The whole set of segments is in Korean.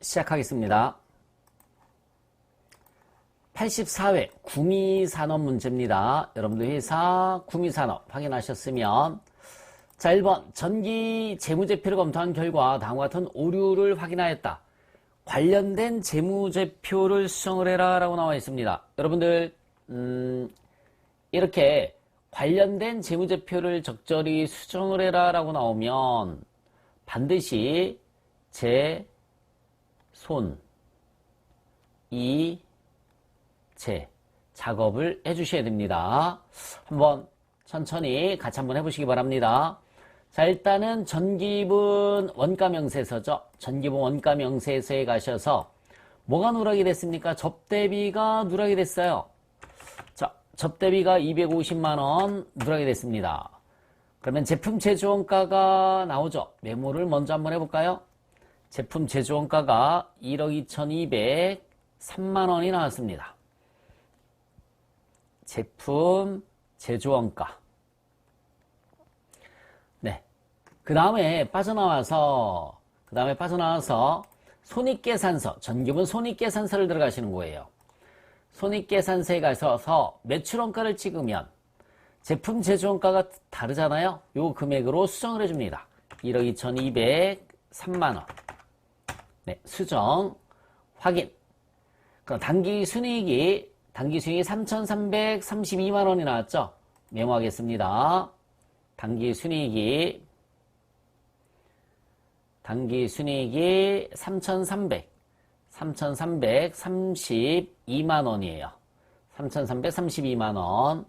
시작하겠습니다. 84회 구미산업 문제입니다. 여러분들 회사 구미산업 확인하셨으면 자 1번 전기 재무제표를 검토한 결과 다음과 같은 오류를 확인하였다. 관련된 재무제표를 수정을 해라 라고 나와 있습니다. 여러분들 이렇게 관련된 재무제표를 적절히 수정을 해라 라고 나오면 반드시 손, 제 작업을 해주셔야 됩니다. 한번 천천히 같이 한번 해보시기 바랍니다. 자, 일단은 전기분 원가명세서죠. 전기분 원가명세서에 가셔서 뭐가 누락이 됐습니까? 접대비가 누락이 됐어요. 자, 접대비가 250만원 누락이 됐습니다. 그러면 제품 제조원가가 나오죠. 메모를 먼저 한번 해볼까요? 제품 제조원가가 1억 2,203만원이 나왔습니다. 제품 제조원가. 네. 그 다음에 빠져나와서 손익계산서, 전기분 손익계산서를 들어가시는 거예요. 손익계산서에 가셔서 매출원가를 찍으면 제품 제조원가가 다르잖아요. 요 금액으로 수정을 해줍니다. 1억 2,203만원. 네, 수정, 확인. 그럼 당기순이익이 3,332만원이 나왔죠? 메모하겠습니다. 당기순이익이 3,332만원이에요. 3,332만원.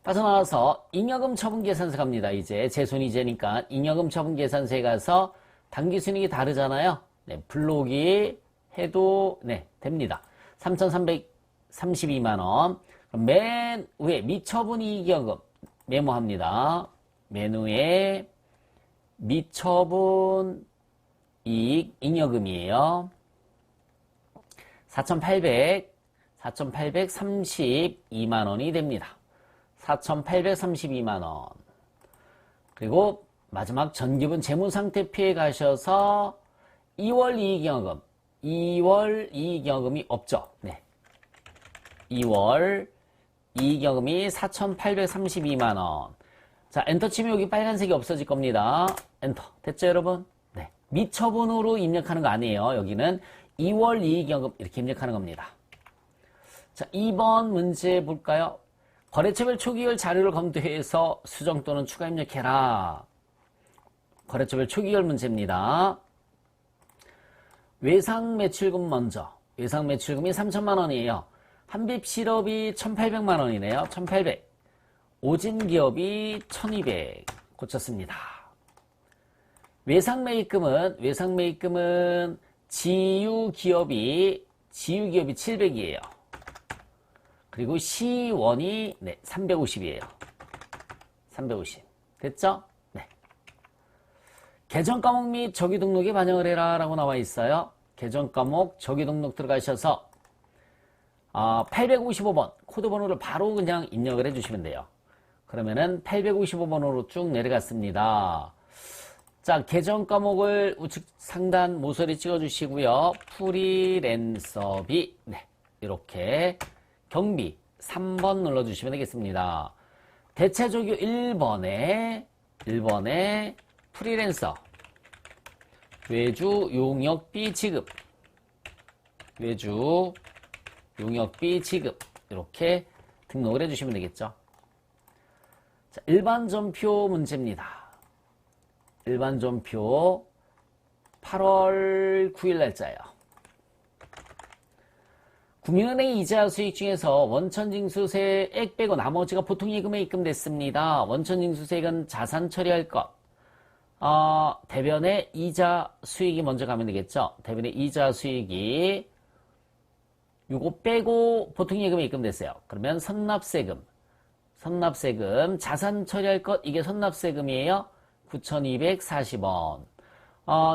빠져나와서 잉여금 처분 계산서 갑니다. 이제 제손이제니까 잉여금 처분 계산서에 가서 당기순이익이 다르잖아요. 네, 불록이 해도 네, 됩니다. 3,332만원. 맨 위에 미처분 이익여금 메모합니다. 맨 위에 미처분 이익 잉여금이에요. 4,832만원이 됩니다. 4,832만원. 그리고 마지막 전기분 재무상태표에 가셔서 2월 이익여금이 없죠. 네. 2월 이익여금이 4,832만원. 자, 엔터 치면 여기 빨간색이 없어질 겁니다. 엔터. 됐죠, 여러분? 네. 미처분으로 입력하는 거 아니에요. 여기는 2월 이익여금 이렇게 입력하는 겁니다. 자, 2번 문제 볼까요? 거래처별 초기결 자료를 검토해서 수정 또는 추가 입력해라. 거래처별 초기결 문제입니다. 외상매출금 먼저. 외상매출금이 3천만원이에요. 한빛실업이 1,800만원이네요. 1,800. 오진기업이 1,200. 고쳤습니다. 외상매입금은 지유기업이 700이에요. 그리고 시원이 350이에요. 350. 됐죠? 네. 계정 과목 및 정기 등록에 반영을 해라 라고 나와 있어요. 계정 과목 정기 등록 들어가셔서 855번 코드 번호를 바로 그냥 입력을 해주시면 돼요. 그러면은 855번으로 쭉 내려갔습니다. 자, 계정 과목을 우측 상단 모서리 찍어주시고요. 프리랜서비 이렇게 경비 3번 눌러주시면 되겠습니다. 대체조교 1번에 프리랜서 외주 용역비 지급 이렇게 등록을 해주시면 되겠죠. 자, 일반전표 문제입니다. 일반전표 8월 9일 날짜예요. 국민은행 이자 수익 중에서 원천징수세액 빼고 나머지가 보통예금에 입금됐습니다. 원천징수세액은 자산 처리할 것. 대변의 이자 수익이 먼저 가면 되겠죠. 대변의 이자 수익이 요거 빼고 보통예금에 입금됐어요. 그러면 선납세금 자산 처리할 것 이게 선납세금이에요. 9,240원.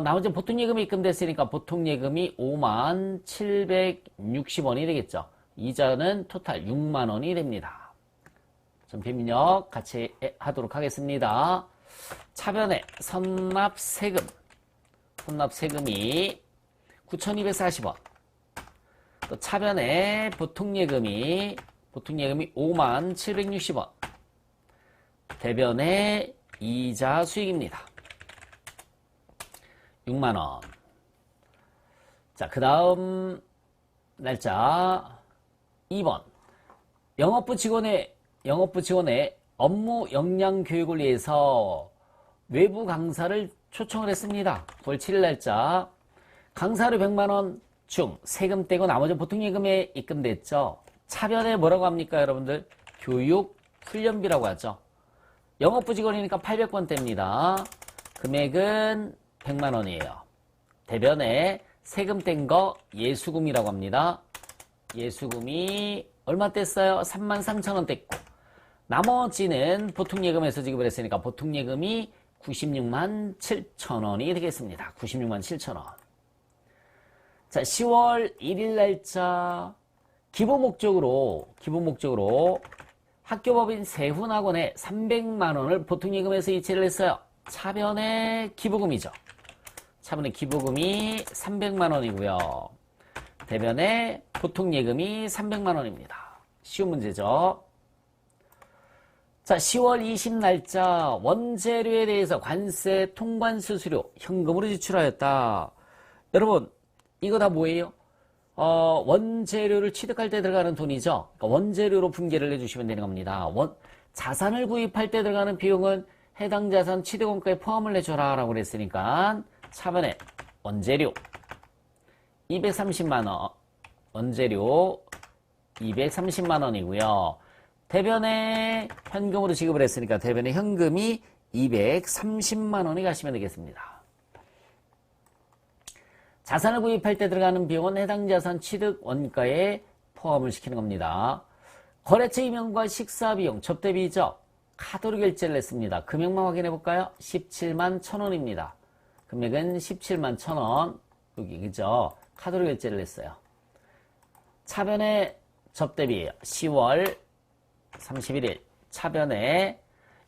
나머지 보통예금이 입금됐으니까 보통예금이 57,60원이 되겠죠. 이자는 토탈 6만원이 됩니다. 전표 입력 같이 하도록 하겠습니다. 차변에 선납세금이 9,240원. 또 차변에 보통예금이 57,760원. 대변에 이자 수익입니다. 6만원. 자, 그 다음 날짜 2번. 영업부 직원의 업무 역량 교육을 위해서 외부 강사를 초청을 했습니다. 9월 7일 날짜. 강사료 100만원 중 세금 떼고 나머지 보통예금에 입금됐죠. 차변에 뭐라고 합니까, 여러분들? 교육 훈련비라고 하죠. 영업부 직원이니까 800번대입니다. 금액은 100만원이에요. 대변에 세금 뗀 거 예수금이라고 합니다. 예수금이 얼마 뗐어요? 33,000원 뗐고 나머지는 보통예금에서 지급을 했으니까 보통예금이 967,000원이 되겠습니다. 967,000원. 자, 10월 1일 날짜 기본목적으로 학교법인 세훈학원에 300만원을 보통예금에서 이체를 했어요. 차변의 기부금이죠. 차변의 기부금이 300만원이고요. 대변에 보통예금이 300만원입니다. 쉬운 문제죠. 자, 10월 20 날짜 원재료에 대해서 관세 통관수수료 현금으로 지출하였다. 여러분, 이거 다 뭐예요? 원재료를 취득할 때 들어가는 돈이죠. 그러니까 원재료로 분계를 해주시면 되는 겁니다. 자산을 구입할 때 들어가는 비용은 해당 자산 취득원가에 포함을 해줘라 라고 그랬으니까 차변에 원재료 230만원, 원재료 230만원이고요. 대변에 현금으로 지급을 했으니까 대변에 현금이 230만원이 가시면 되겠습니다. 자산을 구입할 때 들어가는 비용은 해당 자산 취득 원가에 포함을 시키는 겁니다. 거래처 임용과 식사비용, 접대비죠. 카드로 결제를 했습니다. 금액만 확인해 볼까요? 17만 1,000원입니다. 금액은 17만 1,000원. 여기 그죠? 카드로 결제를 했어요. 차변에 접대비예요. 10월 31일 차변에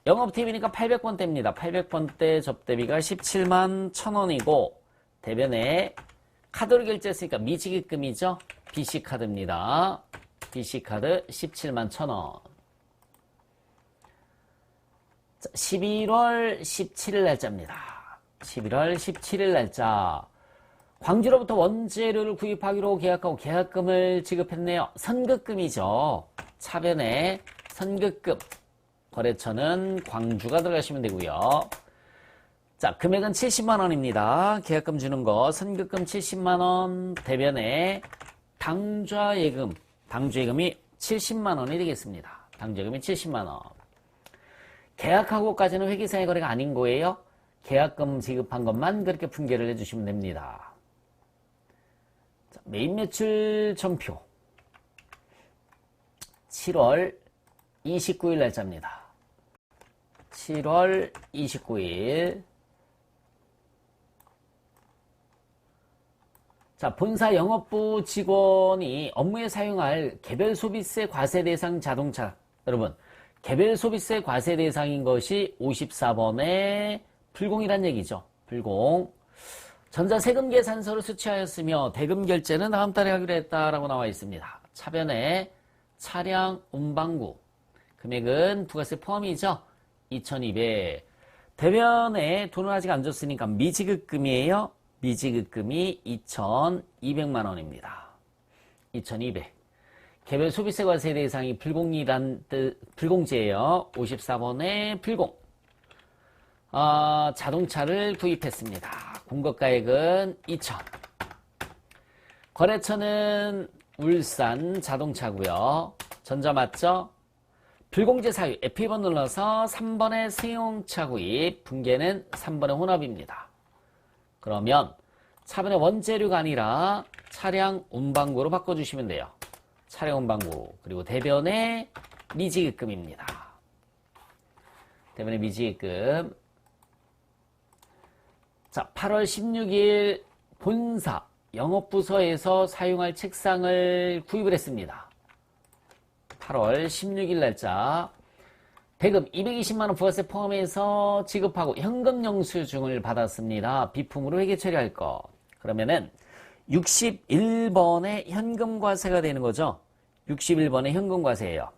영업팀이니까 800번대입니다. 800번대 접대비가 17만 1,000원이고 대변에 카드로 결제했으니까 미지급금이죠. BC카드입니다. BC카드 17만 1,000원. 11월 17일 날짜입니다. 11월 17일 날짜. 광주로부터 원재료를 구입하기로 계약하고 계약금을 지급했네요. 선급금이죠. 차변에 선급금. 거래처는 광주가 들어가시면 되고요. 자, 금액은 70만원입니다. 계약금 주는 거. 선급금 70만원. 대변에 당좌예금. 당좌예금이 70만원이 되겠습니다. 당좌예금이 70만원. 계약하고까지는 회계상의 거래가 아닌 거예요. 계약금 지급한 것만 그렇게 분계를 해주시면 됩니다. 자, 매입 매출 전표 7월 29일 날짜입니다. 7월 29일. 자, 본사 영업부 직원이 업무에 사용할 개별 소비세 과세 대상 자동차. 여러분, 개별 소비세 과세 대상인 것이 54번의 불공이란 얘기죠. 불공. 전자세금 계산서를 수취하였으며 대금 결제는 다음 달에 하기로 했다라고 나와 있습니다. 차변에 차량 운반구. 금액은 부가세 포함이죠. 2,200. 대변에 돈을 아직 안 줬으니까 미지급금이에요. 미지급금이 2,200만원입니다. 2,200. 개별 소비세 과세 대상이 불공이란 뜻, 불공제예요. 54번에 불공. 자동차를 구입했습니다. 공급가액은 2,000. 거래처는 울산 자동차고요. 전자 맞죠? 불공제 사유 F2번 눌러서 3번의 승용차 구입, 분계는 3번의 혼합입니다. 그러면 차변의 원재료가 아니라 차량 운반구로 바꿔주시면 돼요. 차량 운반구. 그리고 대변의 미지급금입니다. 대변의 미지급금. 자, 8월 16일 본사 영업부서에서 사용할 책상을 구입을 했습니다. 8월 16일 날짜. 대금 220만원 부가세 포함해서 지급하고 현금 영수증을 받았습니다. 비품으로 회계 처리할 거. 그러면은 61번에 현금과세가 되는 거죠. 61번에 현금과세예요.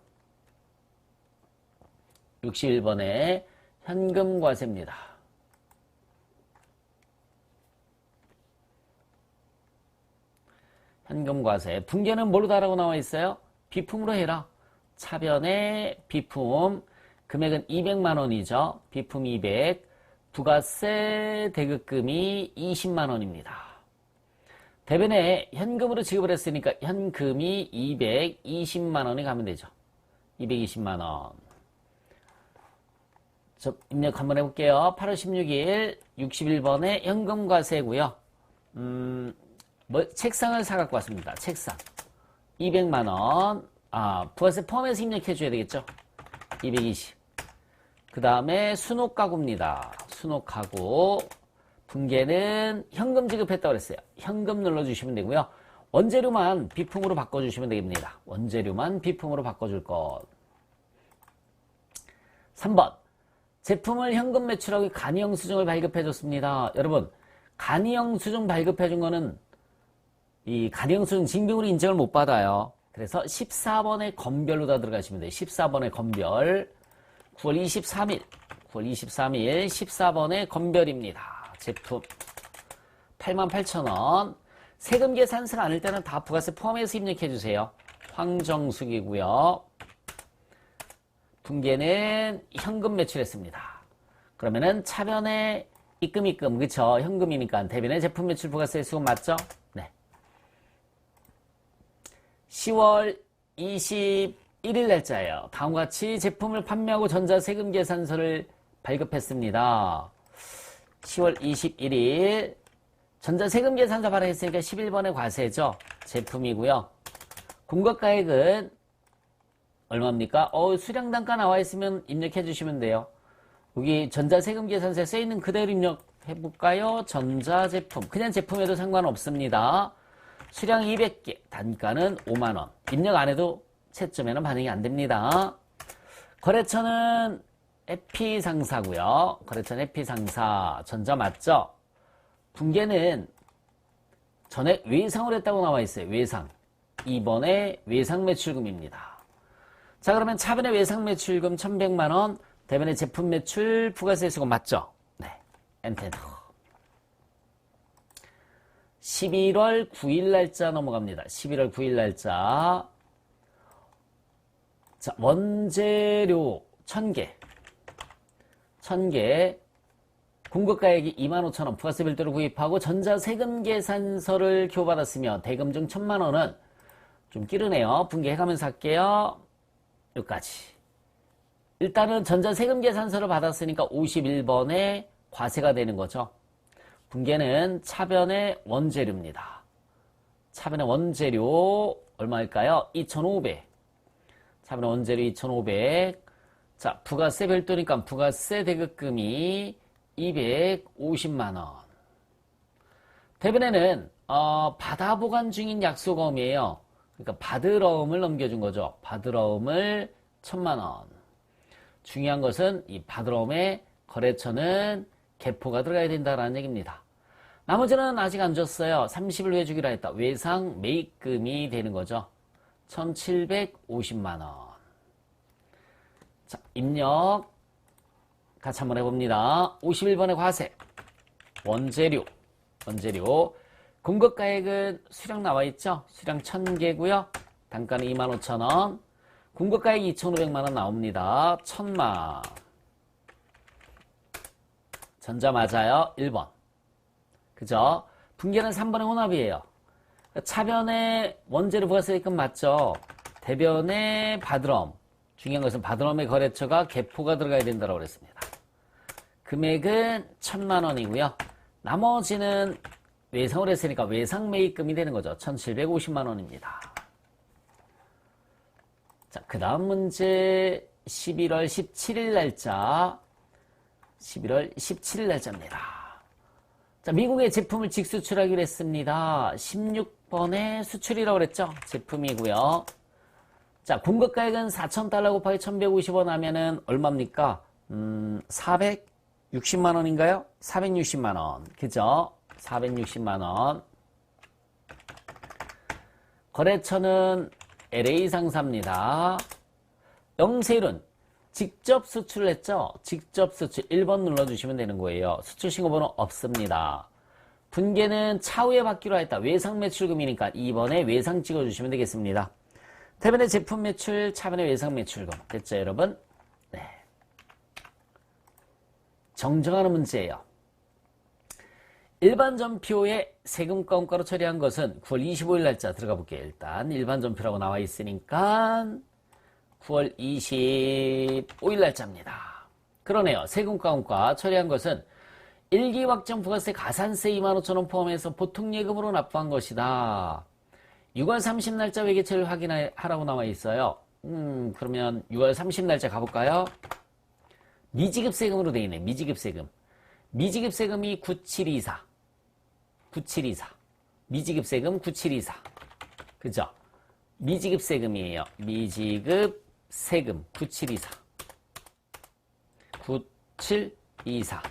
61번에 현금과세입니다. 현금과세. 분계는 뭘로 다라고 나와 있어요? 비품으로 해라. 차변의 비품. 금액은 200만 원이죠. 비품 200. 부가세 대급금이 20만 원입니다. 대변에 현금으로 지급을 했으니까 현금이 220만 원이 가면 되죠. 220만 원. 저 입력 한번 해볼게요. 8월 16일 61번에 현금과세고요. 책상을 사갖고 왔습니다. 책상. 200만 원. 부가세 포함해서 입력해 줘야 되겠죠. 220. 그 다음에 순옥 가구입니다. 순옥 가구. 분계는 현금 지급했다고 그랬어요. 현금 눌러주시면 되고요. 원재료만 비품으로 바꿔주시면 되겠습니다. 원재료만 비품으로 바꿔줄 것. 3번. 제품을 현금 매출하고 간이형 수증을 발급해 줬습니다. 여러분, 간이형 수증 발급해 준 거는 이 간이형 수증 징빙으로 인정을 못 받아요. 그래서 14번의 건별로 다 들어가시면 돼요. 14번의 건별. 9월 23일 14번의 건별입니다. 제품 88,000원. 세금 계산서가 아닐 때는 다 부가세 포함해서 입력해 주세요. 황정숙이고요. 분계는 현금 매출했습니다. 그러면은 차변에 입금 그쵸? 현금이니까 대변에 제품 매출 부가세 수급 맞죠? 네. 10월 21일 날짜예요. 다음과 같이 제품을 판매하고 전자세금 계산서를 발급했습니다. 10월 21일 전자세금 계산서 발행했으니까 11번의 과세죠. 제품이고요. 공급가액은 얼마입니까? 수량 단가 나와 있으면 입력해 주시면 돼요. 여기 전자세금 계산서에 써있는 그대로 입력해 볼까요? 전자제품. 그냥 제품에도 상관없습니다. 수량 200개, 단가는 5만원. 입력 안 해도 채점에는 반영이 안 됩니다. 거래처는 에피상사고요. 거래처는 에피상사. 전자 맞죠? 분계는 전에 외상을 했다고 나와 있어요. 외상. 2번에 외상 매출금입니다. 자, 그러면 차변의 외상 매출금 1100만원, 대변의 제품 매출 부가세 수급 맞죠? 네. 엔터. 11월 9일 날짜 넘어갑니다. 11월 9일 날짜. 자, 원재료 1000개. 1000개. 공급가액이 25,000원 부가세 별도로 구입하고 전자세금 계산서를 교받았으며 대금 중 1000만원은 좀 끼르네요. 분개해가면서 할게요. 여기까지. 일단은 전자세금 계산서를 받았으니까 51번에 과세가 되는 거죠. 분계는 차변의 원재료입니다. 차변의 원재료 얼마일까요? 2,500. 차변의 원재료 2,500. 자, 부가세 별도니까 부가세 대급금이 250만원. 대변에는 받아보관 중인 약소금이에요. 그러니까 받으러음을 넘겨준 거죠. 받으러음을 1,000만원. 중요한 것은 이 받으러움에 거래처는 개포가 들어가야 된다라는 얘기입니다. 나머지는 아직 안 줬어요. 30일 후에 주기로 했다. 외상 매입금이 되는 거죠. 1,750만원. 자, 입력 같이 한번 해봅니다. 51번의 과세. 원재료. 공급가액은 수량 나와 있죠? 수량 1000개고요. 단가는 25,000원. 공급가액 2,500만원 나옵니다. 1000만. 전자 맞아요. 1번. 그죠? 분계는 3번의 혼합이에요. 차변의 원재료 부가세 대금 맞죠? 대변의 받으럼. 중요한 것은 받으럼의 거래처가 개포가 들어가야 된다고 그랬습니다. 금액은 1,000만원이고요. 나머지는 외상을 했으니까 외상 매입금이 되는 거죠. 1,750만원입니다. 자, 그 다음 문제 11월 17일 날짜. 11월 17일 날짜입니다. 자, 미국의 제품을 직수출하기로 했습니다. 16번에 수출이라고 그랬죠? 제품이고요. 자, 공급가액은 4,000달러 곱하기 1,150원 하면은 얼마입니까? 460만원인가요? 460만원. 그죠? 460만원. 거래처는 LA 상사입니다. 영세율은 직접 수출했죠? 직접 수출 1번 눌러주시면 되는 거예요. 수출 신고번호 없습니다. 분계는 차후에 받기로 했다. 외상 매출금이니까 2번에 외상 찍어주시면 되겠습니다. 대변의 제품 매출, 차변의 외상 매출금. 됐죠, 여러분? 네. 정정하는 문제예요. 일반 전표에 세금 가공가로 처리한 것은 9월 25일 날짜 들어가 볼게요. 일단 일반 전표라고 나와 있으니까 9월 25일 날짜입니다. 그러네요. 세금 가공가 처리한 것은 일기 확정 부가세 가산세 25,000원 포함해서 보통예금으로 납부한 것이다. 6월 30 날짜 회계처리를 확인하라고 나와 있어요. 그러면 6월 30 날짜 가볼까요? 미지급세금으로 되어 있네. 미지급세금. 미지급세금이 9724. 9724. 미지급세금 9724. 그죠? 미지급세금이에요. 미지급세금 9724. 9724.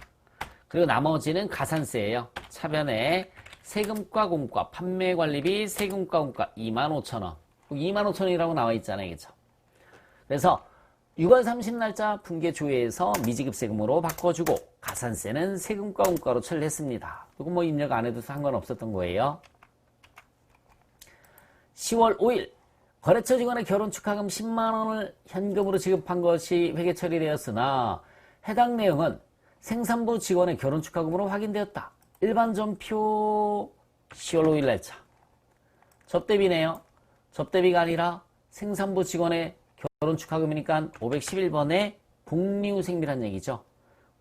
그리고 나머지는 가산세예요. 차변에 세금과 공과, 판매관리비, 세금과 공과 25,000원. 25,000원이라고 나와 있잖아요. 그죠? 그래서 6월 30 날짜 분계조회에서 미지급세금으로 바꿔주고 가산세는 세금과 공과로 처리를 했습니다. 이거 뭐 입력 안 해도 상관없었던 거예요. 10월 5일 거래처 직원의 결혼 축하금 10만원을 현금으로 지급한 것이 회계 처리되었으나 해당 내용은 생산부 직원의 결혼 축하금으로 확인되었다. 일반 전표 10월 5일 날짜. 접대비네요. 접대비가 아니라 생산부 직원의 결혼 축하금이니까 511번에 복리후생비란 얘기죠.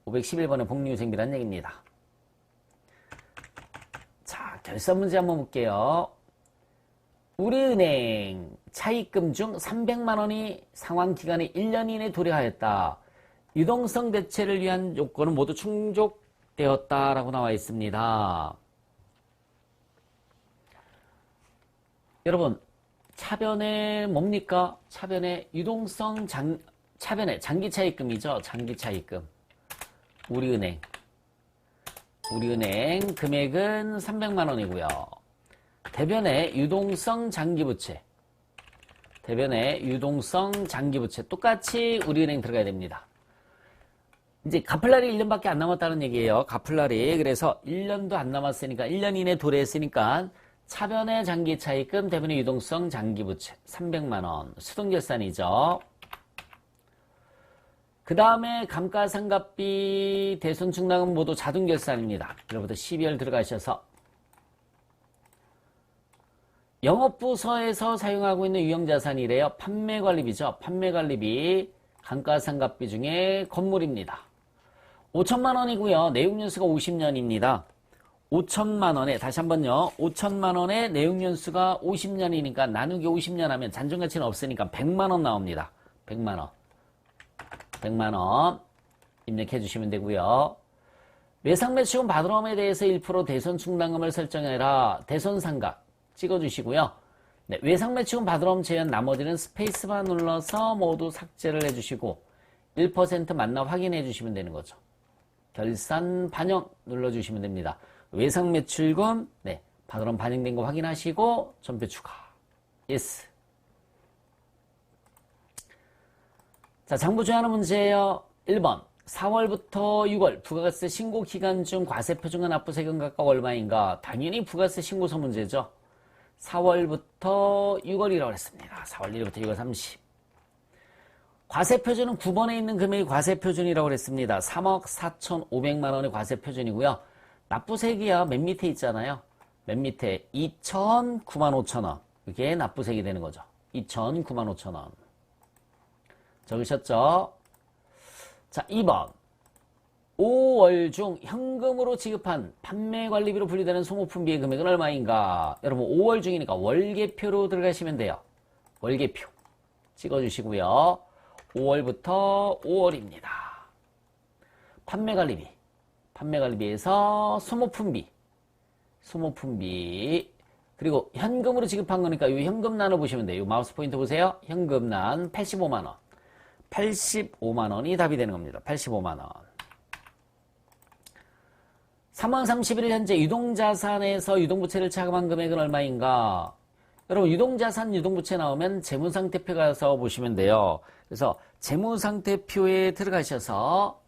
511번에 복리후생비란 얘기입니다. 자, 결산 문제 한번 볼게요. 우리은행 차입금 중 300만원이 상환기간이 1년 이내 도래하였다. 유동성 대체를 위한 요건은 모두 충족되었다라고 나와 있습니다. 여러분, 차변에 뭡니까? 차변에 차변에 장기차입금이죠. 장기차입금. 우리은행 금액은 300만원이고요. 대변에 유동성 장기부채. 대변에 유동성 장기부채. 똑같이 우리은행 들어가야 됩니다. 이제 갚을 날이 1년밖에 안 남았다는 얘기예요. 갚을 날이. 그래서 1년도 안 남았으니까 1년 이내 도래했으니까 차변의 장기차입금, 대변의 유동성 장기부채 300만원 수동결산이죠. 그 다음에 감가상각비, 대손충당은 모두 자동결산입니다. 여러분들 12월 들어가셔서 영업부서에서 사용하고 있는 유형자산이래요. 판매관리비죠. 판매관리비, 감가상각비 중에 건물입니다. 5천만원이고요. 내용연수가 50년입니다. 5천만원에 다시 한번요. 5천만원에 내용연수가 50년이니까 나누기 50년 하면 잔존가치는 없으니까 100만원 나옵니다. 100만원. 100만원 입력해 주시면 되고요. 외상매출금 받으러옴에 대해서 1% 대손충당금을 설정해라. 대손상각 찍어주시고요. 네, 외상매출금 받으러옴 제한 나머지는 스페이스바 눌러서 모두 삭제를 해주시고 1% 맞나 확인해 주시면 되는 거죠. 결산 반영 눌러주시면 됩니다. 외상매출금 네, 받으러옴 반영된 거 확인하시고 전표 추가. 예스. 자, 장부 조회하는 문제예요. 1번 4월부터 6월 부가세 신고 기간 중 과세표준과 납부세금가가 얼마인가? 당연히 부가세 신고서 문제죠. 4월부터 6월이라고 했습니다. 4월 1일부터 6월 30. 과세표준은 9번에 있는 금액이 과세표준이라고 했습니다. 3억 4,500만원의 과세표준이고요. 납부세기야 맨 밑에 있잖아요. 맨 밑에 2,000, 95,000원. 이게 납부세기 되는 거죠. 2,000, 95,000원. 적으셨죠? 자, 2번. 5월 중 현금으로 지급한 판매관리비로 분류되는 소모품비의 금액은 얼마인가? 여러분 5월 중이니까 월계표로 들어가시면 돼요. 월계표 찍어주시고요. 5월부터 5월입니다. 판매관리비에서 소모품비 그리고 현금으로 지급한 거니까 이 현금 나눠보시면 돼요. 이 마우스 포인트 보세요. 현금난 85만원 85만원이 답이 되는 겁니다. 85만원. 3월 31일 현재 유동자산에서 유동부채를 차감한 금액은 얼마인가? 여러분 유동자산, 유동부채 나오면 재무상태표 가서 보시면 돼요. 그래서 재무상태표에 들어가셔서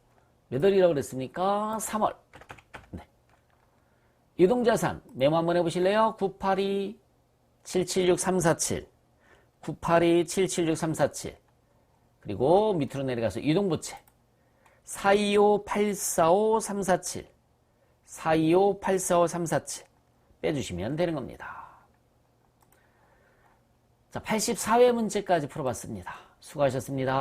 몇 월이라고 그랬습니까? 3월. 네. 유동자산 메모 한번 해보실래요? 982-776-347 982-776-347 그리고 밑으로 내려가서 유동부채 425-845-347 425-845-347 빼주시면 되는 겁니다. 자, 84회 문제까지 풀어봤습니다. 수고하셨습니다.